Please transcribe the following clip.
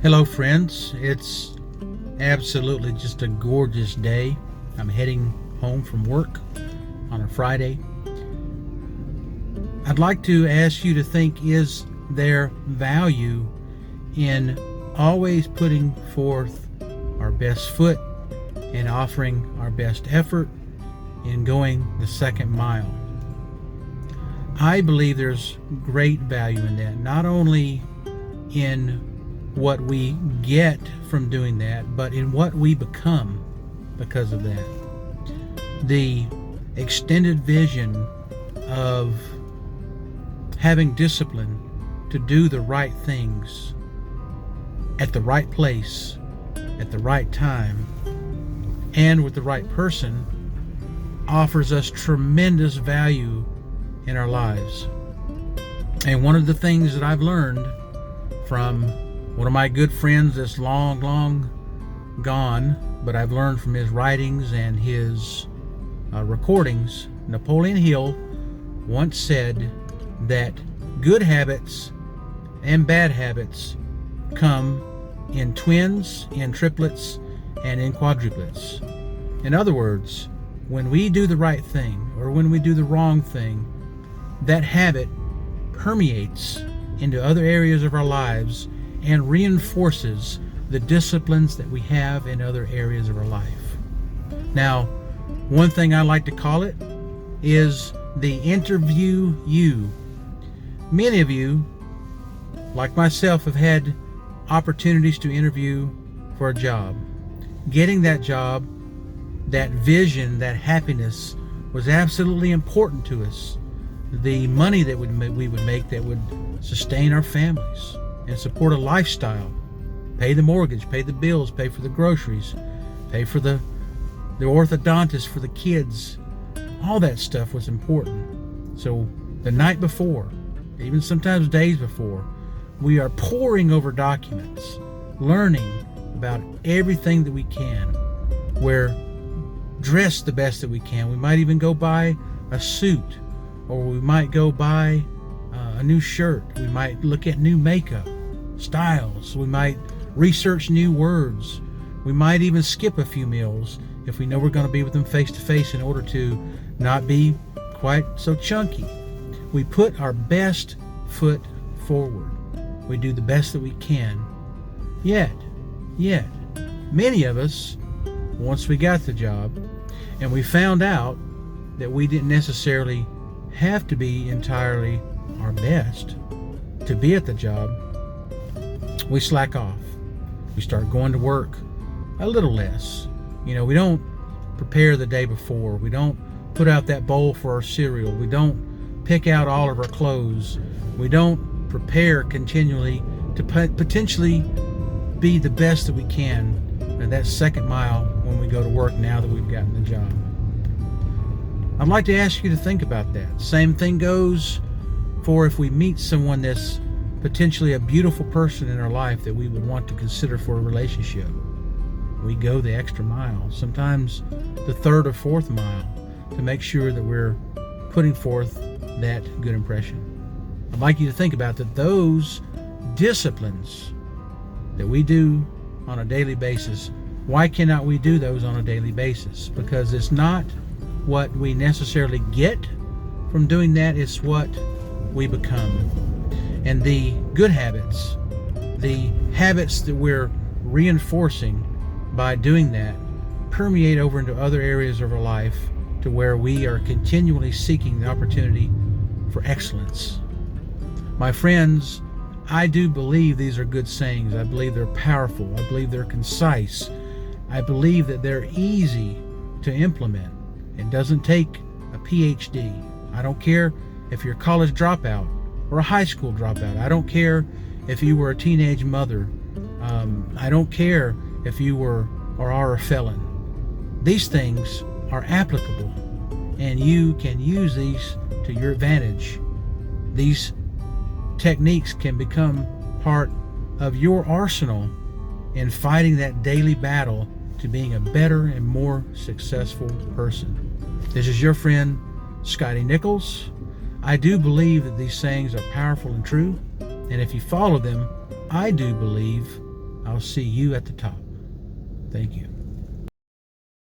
Hello friends, it's absolutely just a gorgeous day. I'm heading home from work on a Friday. I'd like to ask you to think, is there value in always putting forth our best foot and offering our best effort in going the second mile? I believe there's great value in that, not only in what we get from doing that, but in what we become because of that. The extended vision of having discipline to do the right things at the right place, at the right time, and with the right person offers us tremendous value in our lives. And one of the things that I've learned from one of my good friends that's long gone, but I've learned from his writings and his recordings, Napoleon Hill once said that good habits and bad habits come in twins, in triplets, and in quadruplets. In other words, when we do the right thing or when we do the wrong thing, that habit permeates into other areas of our lives and reinforces the disciplines that we have in other areas of our life. Now, one thing I like to call it is the interview you. Many of you, like myself, have had opportunities to interview for a job. Getting that job, that vision, that happiness was absolutely important to us. The money that we would make that would sustain our families and support a lifestyle, pay the mortgage, pay the bills, pay for the groceries, pay for the orthodontist for the kids. All that stuff was important. So the night before, even sometimes days before, we are poring over documents, learning about everything that we can. We're dressed the best that we can. We might even go buy a suit, or we might go buy a new shirt. We might look at new makeup styles. We might research new words. We might even skip a few meals if we know we're going to be with them face to face in order to not be quite so chunky. We put our best foot forward. We do the best that we can. Yet, many of us, once we got the job and we found out that we didn't necessarily have to be entirely our best to be at the job, we slack off. We start going to work a little less. We don't prepare the day before. We don't put out that bowl for our cereal. We don't pick out all of our clothes. We don't prepare continually to potentially be the best that we can at that second mile when we go to work now that we've gotten the job. I'd like to ask you to think about that. Same thing goes for if we meet someone that's potentially a beautiful person in our life that we would want to consider for a relationship. We go the extra mile, sometimes the third or fourth mile, to make sure that we're putting forth that good impression. I'd like you to think about that those disciplines that we do on a daily basis, why cannot we do those on a daily basis? Because it's not what we necessarily get from doing that, it's what we become. And the good habits, the habits that we're reinforcing by doing that, permeate over into other areas of our life to where we are continually seeking the opportunity for excellence. My friends, I do believe these are good sayings. I believe they're powerful. I believe they're concise. I believe that they're easy to implement. It doesn't take a PhD. I don't care if you're a college dropout or a high school dropout. I don't care if you were a teenage mother. I don't care if you were or are a felon. These things are applicable, and you can use these to your advantage. These techniques can become part of your arsenal in fighting that daily battle to being a better and more successful person. This is your friend, Scotty Nichols. I do believe that these sayings are powerful and true, and if you follow them, I do believe I'll see you at the top. Thank you.